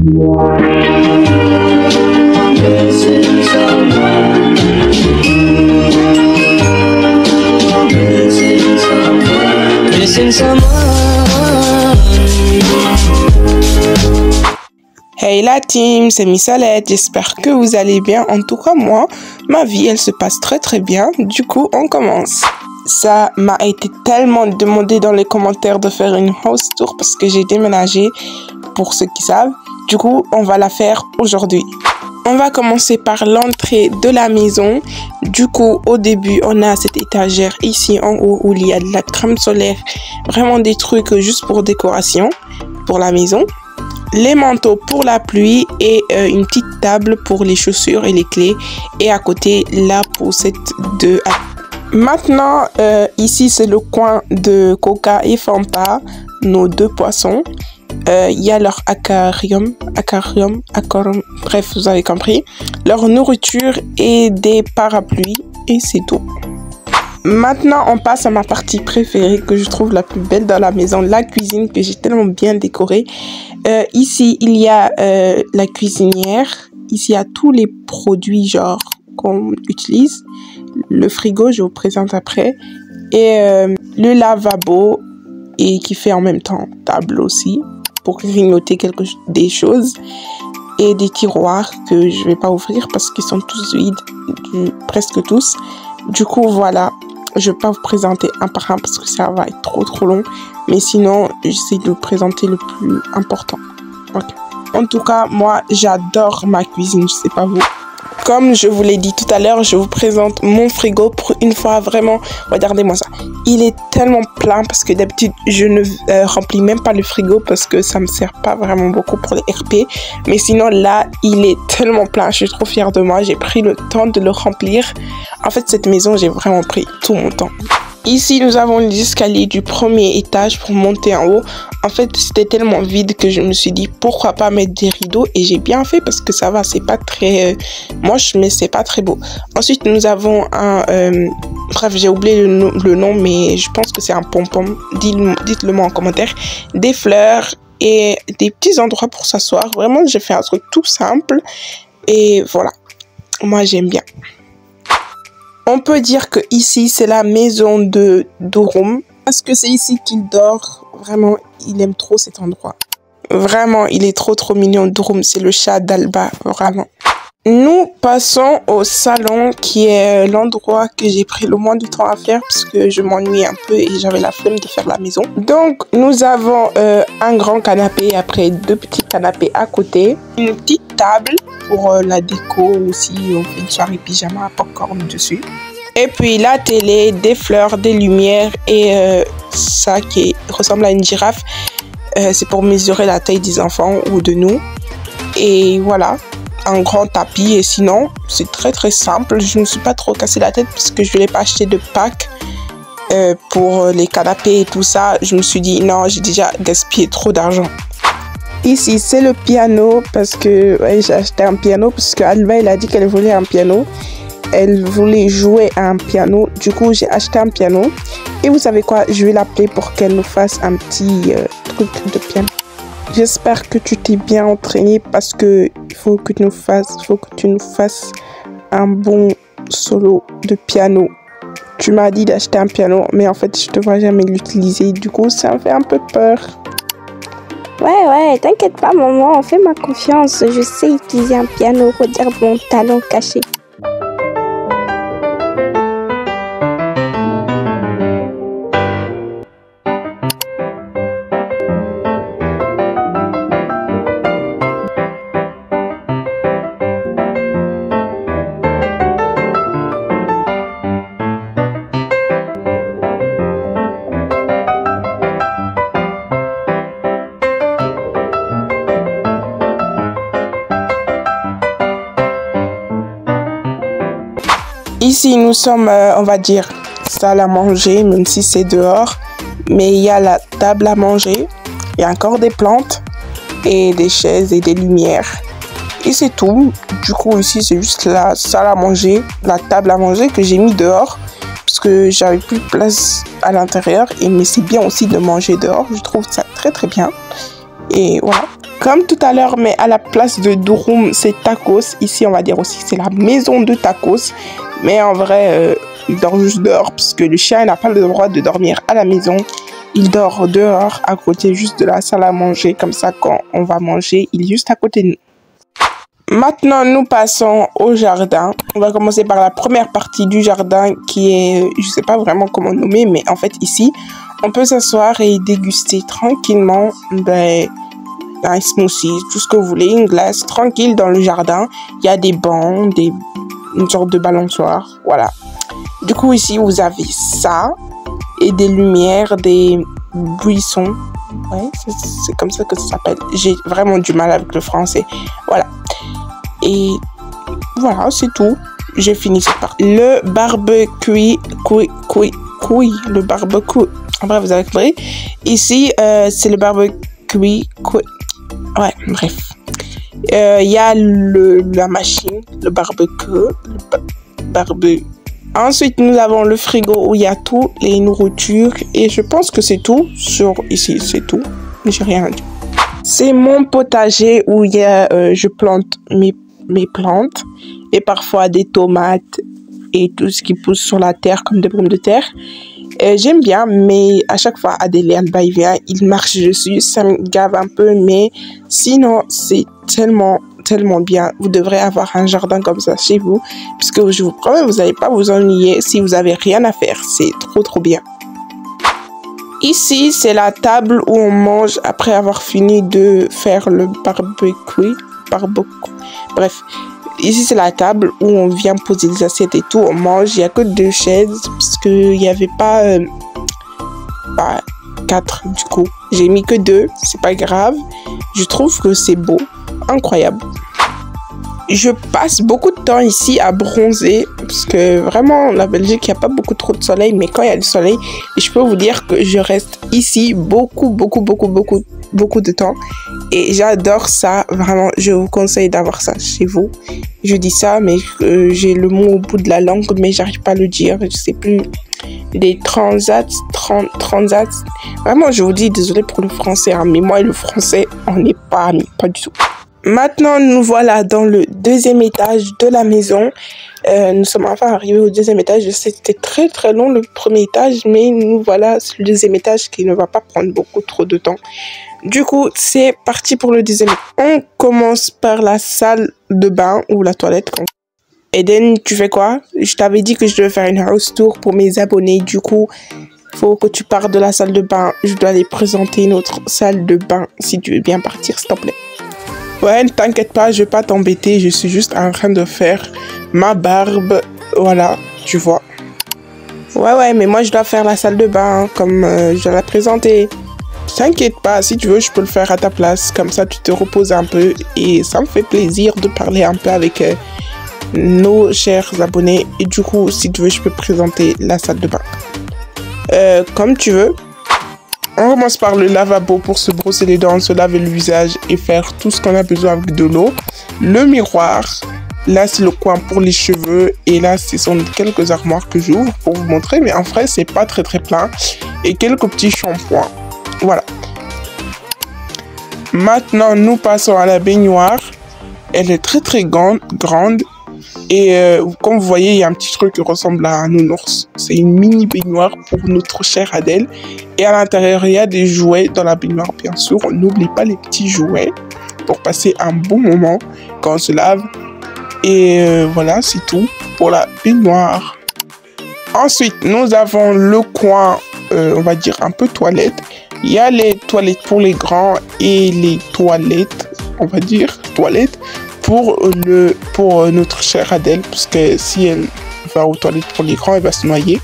Hey la team, c'est Miss Alette, j'espère que vous allez bien. En tout cas moi, ma vie elle se passe très bien, du coup on commence. Ça m'a été tellement demandé dans les commentaires de faire une house tour parce que j'ai déménagé, pour ceux qui savent. Du coup on va la faire aujourd'hui. On va commencer par l'entrée de la maison. Du coup, au début, on a cette étagère ici en haut où il y a de la crème solaire. Vraiment des trucs juste pour décoration, pour la maison. Les manteaux pour la pluie et une petite table pour les chaussures et les clés. Et à côté, la poussette de... Maintenant, ici, c'est le coin de Coca et Fanta, nos deux poissons. Il y a leur aquarium, bref, vous avez compris. Leur nourriture et des parapluies, et c'est tout. Maintenant, on passe à ma partie préférée, que je trouve la plus belle dans la maison, la cuisine, que j'ai tellement bien décorée. Ici, il y a la cuisinière. Ici, il y a tous les produits, genre, qu'on utilise. Le frigo, je vous présente après. Et le lavabo, et qui fait en même temps table aussi, pour grignoter des choses, et des tiroirs que je vais pas ouvrir parce qu'ils sont tous vides, presque tous. Du coup voilà, je vais pas vous présenter un par un parce que ça va être trop long, mais sinon j'essaie de vous présenter le plus important. Okay. En tout cas moi j'adore ma cuisine, je sais pas vous. Comme je vous l'ai dit tout à l'heure, je vous présente mon frigo pour une fois vraiment. Regardez-moi ça. Il est tellement plein parce que d'habitude, je ne remplis même pas le frigo parce que ça me sert pas vraiment beaucoup pour les RP. Mais sinon, là, il est tellement plein. Je suis trop fière de moi. J'ai pris le temps de le remplir. En fait, cette maison, j'ai vraiment pris tout mon temps. Ici, nous avons les escaliers du premier étage pour monter en haut. En fait, c'était tellement vide que je me suis dit pourquoi pas mettre des rideaux. Et j'ai bien fait parce que ça va, c'est pas très moche, mais c'est pas très beau. Ensuite, nous avons un... bref, j'ai oublié le nom, mais je pense que c'est un pom-pom. Dites-le moi en commentaire. Des fleurs et des petits endroits pour s'asseoir. Vraiment, j'ai fait un truc tout simple. Et voilà, moi j'aime bien. On peut dire que ici, c'est la maison de Durum. Parce que c'est ici qu'il dort. Vraiment, il aime trop cet endroit. Vraiment, il est trop mignon. Durum, c'est le chat d'Alba. Vraiment. Nous passons au salon qui est l'endroit que j'ai pris le moins de temps à faire parce que je m'ennuie un peu et j'avais la flemme de faire la maison. Donc, nous avons un grand canapé, après deux petits canapés à côté. Une petite table pour la déco aussi, on fait une soirée pyjama, popcorn dessus. Et puis la télé, des fleurs, des lumières et ça qui ressemble à une girafe. C'est pour mesurer la taille des enfants ou de nous. Et voilà. Un grand tapis et sinon c'est très simple. Je ne me suis pas trop cassé la tête parce que je ne voulais pas acheter de pack pour les canapés et tout ça. Je me suis dit non, j'ai déjà gaspillé trop d'argent. Ici c'est le piano parce que ouais, j'ai acheté un piano parce que Alba elle a dit qu'elle voulait un piano. Elle voulait jouer à un piano, du coup j'ai acheté un piano et vous savez quoi, je vais l'appeler pour qu'elle nous fasse un petit truc de piano. J'espère que tu t'es bien entraîné parce que il faut que tu nous fasses un bon solo de piano. Tu m'as dit d'acheter un piano, mais en fait, je te vois jamais l'utiliser. Du coup, ça me fait un peu peur. Ouais, t'inquiète pas, maman, fais-moi confiance. Je sais utiliser un piano. Regarde mon talent caché. Ici, nous sommes, on va dire, salle à manger, même si c'est dehors. Mais il y a la table à manger, il y a encore des plantes et des chaises et des lumières. Et c'est tout. Du coup, ici, c'est juste la salle à manger, la table à manger que j'ai mis dehors. Parce que j'avais plus de place à l'intérieur. Mais c'est bien aussi de manger dehors. Je trouve ça très bien. Et voilà. comme tout à l'heure, mais à la place de Durum, c'est Tacos. Ici, on va dire aussi que c'est la maison de Tacos. Mais en vrai, il dort juste dehors parce que le chien n'a pas le droit de dormir à la maison. Il dort dehors, à côté juste de la salle à manger. Comme ça, quand on va manger, il est juste à côté de nous. Maintenant, nous passons au jardin. On va commencer par la première partie du jardin qui est, je sais pas vraiment comment nommer, mais en fait, ici, on peut s'asseoir et déguster tranquillement un smoothie, tout ce que vous voulez, une glace, tranquille dans le jardin. Il y a des bancs, une sorte de balançoire, voilà. Du coup, ici, vous avez ça et des lumières, des buissons. Ouais, c'est comme ça que ça s'appelle. J'ai vraiment du mal avec le français. Voilà. Et voilà, c'est tout. J'ai fini cette partie. Le barbecue, le barbecue. Bref, vous avez compris. Ici, c'est le barbecue. Ouais, bref. Il y a la machine, le barbecue. Ensuite, nous avons le frigo où il y a toutes les nourritures. Et je pense que c'est tout. Ici, c'est tout. J'ai rien dit. C'est mon potager où il y a, je plante mes plantes. Et parfois des tomates et tout ce qui pousse sur la terre comme des pommes de terre. J'aime bien, mais à chaque fois, Adèle, il vient, il marche dessus. Ça me gave un peu, mais sinon, c'est tellement bien. Vous devrez avoir un jardin comme ça chez vous, puisque je vous promets, vous n'allez pas vous ennuyer si vous avez rien à faire. C'est trop bien. Ici, c'est la table où on mange après avoir fini de faire le barbecue. Bref, ici, c'est la table où on vient poser les assiettes et tout. On mange. Il n'y a que 2 chaises parce qu'il n'y avait pas 4 du coup. J'ai mis que 2. C'est pas grave. Je trouve que c'est beau. Incroyable. Je passe beaucoup de temps ici à bronzer parce que vraiment, la Belgique, il n'y a pas trop de soleil. Mais quand il y a du soleil, je peux vous dire que je reste ici beaucoup de temps. Et j'adore ça. Vraiment, je vous conseille d'avoir ça chez vous. Je dis ça, mais j'ai le mot au bout de la langue, mais j'arrive pas à le dire. Je sais plus. Des transats. Vraiment, je vous dis, désolé pour le français, hein, mais moi et le français, on n'est pas amis, pas du tout. Maintenant, nous voilà dans le 2e étage de la maison. Nous sommes enfin arrivés au 2e étage. Je sais que c'était très long le 1er étage, mais nous voilà sur le 2e étage qui ne va pas prendre trop de temps. Du coup, c'est parti pour le 2e étage. On commence par la salle de bain ou la toilette. Eden, tu fais quoi? Je t'avais dit que je devais faire une house tour pour mes abonnés. Du coup, faut que tu partes de la salle de bain. Je dois aller présenter notre salle de bain. Si tu veux bien partir, s'il te plaît. Ouais, ne t'inquiète pas, je vais pas t'embêter. Je suis juste en train de faire ma barbe. Voilà, tu vois. Ouais, mais moi, je dois faire la salle de bain, hein, comme je dois la présenter. T'inquiète pas, si tu veux, je peux le faire à ta place. Comme ça, tu te reposes un peu. Et ça me fait plaisir de parler un peu avec nos chers abonnés. Et du coup, si tu veux, je peux présenter la salle de bain. Comme tu veux. On commence par le lavabo pour se brosser les dents, se laver le visage et faire tout ce qu'on a besoin avec de l'eau. Le miroir. Là, c'est le coin pour les cheveux. Et là, ce sont quelques armoires que j'ouvre pour vous montrer. Mais en vrai, c'est pas très plein. Et quelques petits shampoings. Voilà. Maintenant, nous passons à la baignoire. Elle est très grande. Et comme vous voyez, il y a un petit truc qui ressemble à un nounours. C'est une mini baignoire pour notre chère Adèle. Et à l'intérieur, il y a des jouets dans la baignoire, bien sûr. On n'oublie pas les petits jouets pour passer un bon moment quand on se lave. Et voilà, c'est tout pour la baignoire. Ensuite, nous avons le coin, on va dire un peu toilette. Il y a les toilettes pour les grands et les toilettes, on va dire, toilettes pour notre chère Adèle, parce que si elle va aux toilettes pour les grands, elle va se noyer.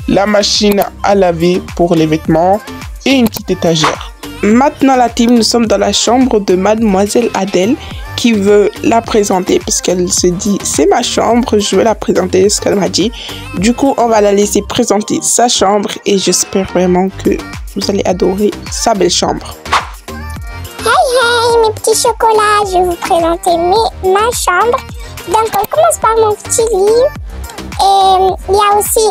La machine à laver pour les vêtements et une petite étagère. Maintenant la team, nous sommes dans la chambre de mademoiselle Adèle qui veut la présenter parce qu'elle se dit c'est ma chambre, je veux la présenter, ce qu'elle m'a dit. Du coup, on va la laisser présenter sa chambre et j'espère vraiment que vous allez adorer sa belle chambre. Hey, mes petits chocolats, je vais vous présenter ma chambre. Donc, on commence par mon petit lit. Et il y a aussi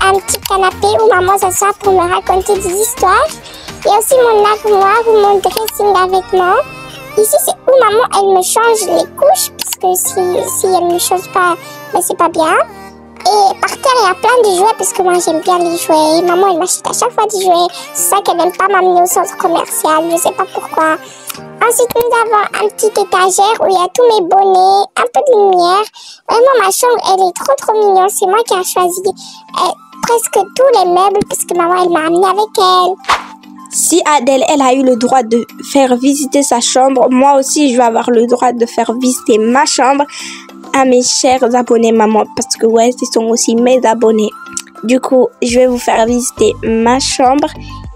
un petit canapé où maman s'assoit pour me raconter des histoires. Il y a aussi mon armoire ou mon dressing à vêtements. ici c'est où maman elle me change les couches parce que si elle ne change pas, ben, c'est pas bien. Et par terre il y a plein de jouets parce que moi j'aime bien les jouets. Maman elle m'achète à chaque fois des jouets. C'est ça qu'elle n'aime pas m'amener au centre commercial, je sais pas pourquoi. Ensuite nous avons un petit étagère où il y a tous mes bonnets, un peu de lumière. Vraiment ma chambre elle est trop mignonne, c'est moi qui ai choisi presque tous les meubles parce que maman elle m'a amené avec elle. Si Adèle, elle a eu le droit de faire visiter sa chambre, moi aussi, je vais avoir le droit de faire visiter ma chambre à mes chers abonnés maman. Parce que ouais, ce sont aussi mes abonnés. Du coup, je vais vous faire visiter ma chambre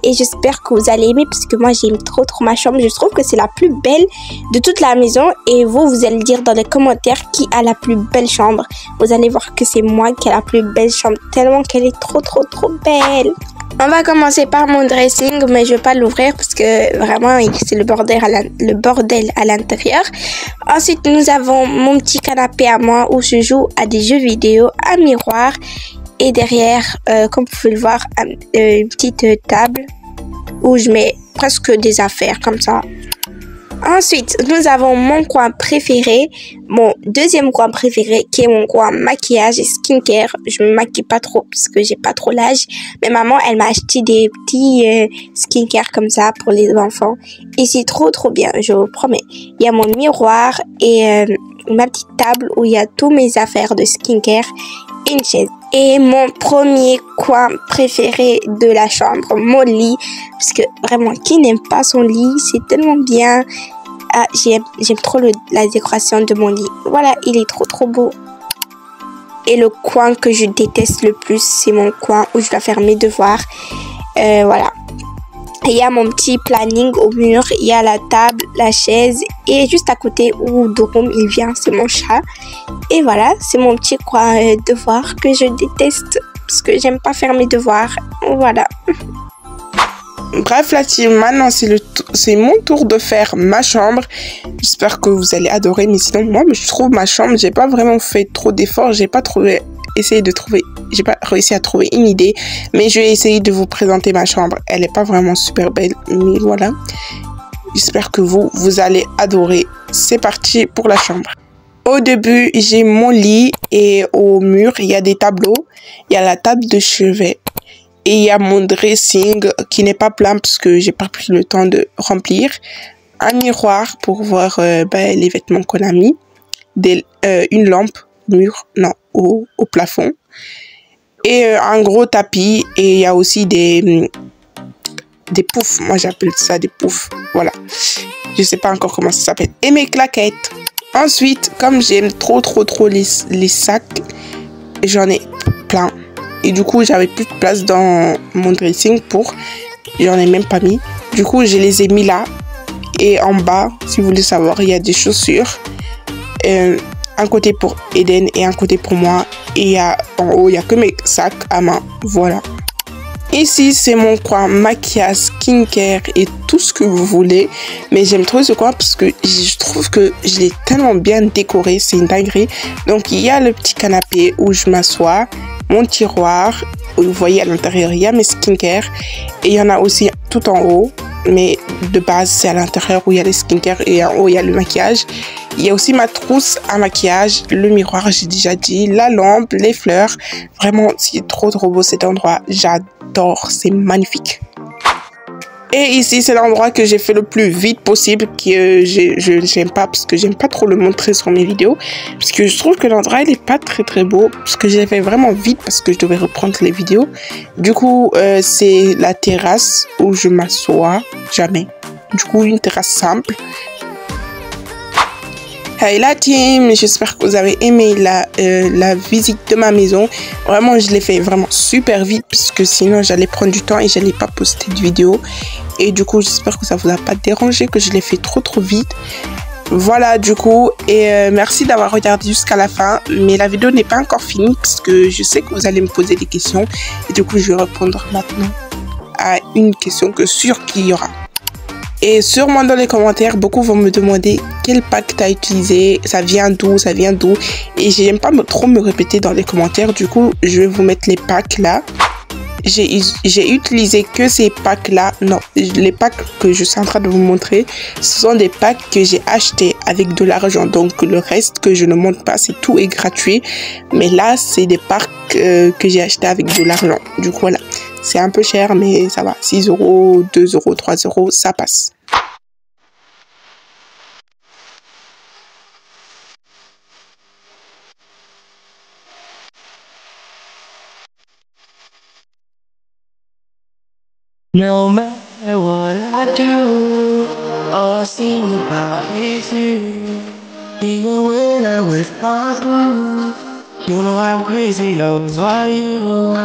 et j'espère que vous allez aimer parce que moi, j'aime trop ma chambre. Je trouve que c'est la plus belle de toute la maison et vous allez dire dans les commentaires qui a la plus belle chambre. Vous allez voir que c'est moi qui ai la plus belle chambre tellement qu'elle est trop belle. On va commencer par mon dressing, mais je vais pas l'ouvrir parce que vraiment c'est le bordel à l'intérieur. Ensuite, nous avons mon petit canapé à moi où je joue à des jeux vidéo, un miroir et derrière, comme vous pouvez le voir, une petite table où je mets presque des affaires comme ça. Ensuite, nous avons mon coin préféré, mon deuxième coin préféré qui est mon coin maquillage et skincare. Je me maquille pas trop parce que j'ai pas trop l'âge. Mais maman, elle m'a acheté des petits skincare comme ça pour les enfants. Et c'est trop bien, je vous promets. Il y a mon miroir et ma petite table où il y a tous mes affaires de skincare et une chaise. Et mon premier coin préféré de la chambre, mon lit. Parce que vraiment, qui n'aime pas son lit? C'est tellement bien. Ah, j'aime trop la décoration de mon lit. Voilà, il est trop beau. Et le coin que je déteste le plus, c'est mon coin où je dois faire mes devoirs. Voilà. Il y a mon petit planning au mur, il y a la table, la chaise et juste à côté où Dorum il vient, c'est mon chat. Et voilà, c'est mon petit coin devoir que je déteste parce que j'aime pas faire mes devoirs. Voilà. Bref la team, maintenant c'est mon tour de faire ma chambre. J'espère que vous allez adorer, mais sinon moi je trouve ma chambre, j'ai pas vraiment fait trop d'efforts, j'ai pas réussi à trouver une idée, mais je vais essayer de vous présenter ma chambre. Elle est pas vraiment super belle, mais voilà. J'espère que vous allez adorer. C'est parti pour la chambre. Au début, j'ai mon lit et au mur, il y a des tableaux. Il y a la table de chevet et il y a mon dressing qui n'est pas plein parce que j'ai pas pris le temps de remplir. Un miroir pour voir les vêtements qu'on a mis. Une lampe au plafond. Et un gros tapis et il y a aussi des poufs. Moi, j'appelle ça des poufs. Voilà. Je sais pas encore comment ça s'appelle. Et mes claquettes. Ensuite, comme j'aime trop les sacs, j'en ai plein. Et du coup, j'avais plus de place dans mon dressing j'en ai même pas mis. Du coup, je les ai mis là. Et en bas, si vous voulez savoir, il y a des chaussures. Un côté pour Eden et un côté pour moi. Et en haut, il n'y a que mes sacs à main. Voilà. Ici, c'est mon coin maquillage, skincare et tout ce que vous voulez. Mais j'aime trop ce coin parce que je trouve que je l'ai tellement bien décoré. C'est une dinguerie. Donc, il y a le petit canapé où je m'assois. Mon tiroir. Où vous voyez à l'intérieur, il y a mes skincare. Et il y en a aussi tout en haut. Mais de base, c'est à l'intérieur où il y a les skincare et en haut, il y a le maquillage. Il y a aussi ma trousse à maquillage, le miroir, j'ai déjà dit, la lampe, les fleurs. Vraiment, c'est trop beau cet endroit. J'adore, c'est magnifique. Et ici, c'est l'endroit que j'ai fait le plus vite possible, que j'aime pas, parce que j'aime pas trop le montrer sur mes vidéos. Parce que je trouve que l'endroit, il est pas très beau, parce que j'ai fait vraiment vite, parce que je devais reprendre les vidéos. Du coup, c'est la terrasse où je m'assois, jamais. Du coup, une terrasse simple. Hey la team, j'espère que vous avez aimé la visite de ma maison. Vraiment, je l'ai fait vraiment super vite parce que sinon j'allais prendre du temps et j'allais pas poster de vidéo. Et du coup, j'espère que ça vous a pas dérangé, que je l'ai fait trop vite. Voilà du coup, et merci d'avoir regardé jusqu'à la fin. Mais la vidéo n'est pas encore finie parce que je sais que vous allez me poser des questions. Et du coup, je vais répondre maintenant à une question que sûr qu'il y aura. Et sûrement dans les commentaires, beaucoup vont me demander quel pack tu as utilisé, ça vient d'où. Et j'aime pas trop me répéter dans les commentaires. Du coup, je vais vous mettre les packs là. j'ai utilisé que ces packs-là. Non, les packs que je suis en train de vous montrer, ce sont des packs que j'ai achetés avec de l'argent. Donc, le reste que je ne montre pas, c'est tout est gratuit. Mais là, c'est des packs que j'ai achetés avec de l'argent. Du coup, voilà. C'est un peu cher, mais ça va. 6 euros, 2 euros, 3 euros, ça passe. No matter what I do, all I think about is you. Even when I'm with my boo, you know I'm crazy over you.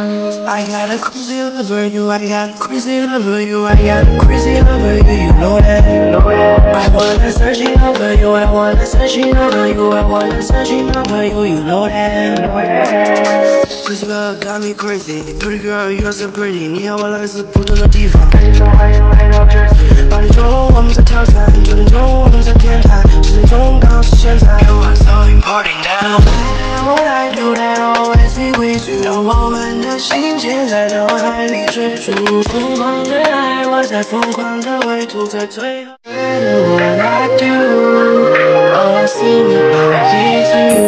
I got a crazy love for you, I got a crazy love for you, I got a crazy love for you, you know that. I wanna search it over you, I wanna search it over you, I wanna search it over you, you know that. This girl got me crazy, pretty girl, you're so pretty. 你和我来自不同的地方，把你中我们在挑战，9点钟我们在天台，10点钟刚好是现在。What's so important now? What I do that always be with you，让我们的心结在脑海里追逐。疯狂的爱，我在疯狂的围堵，在最后。What I do, all I think about is you.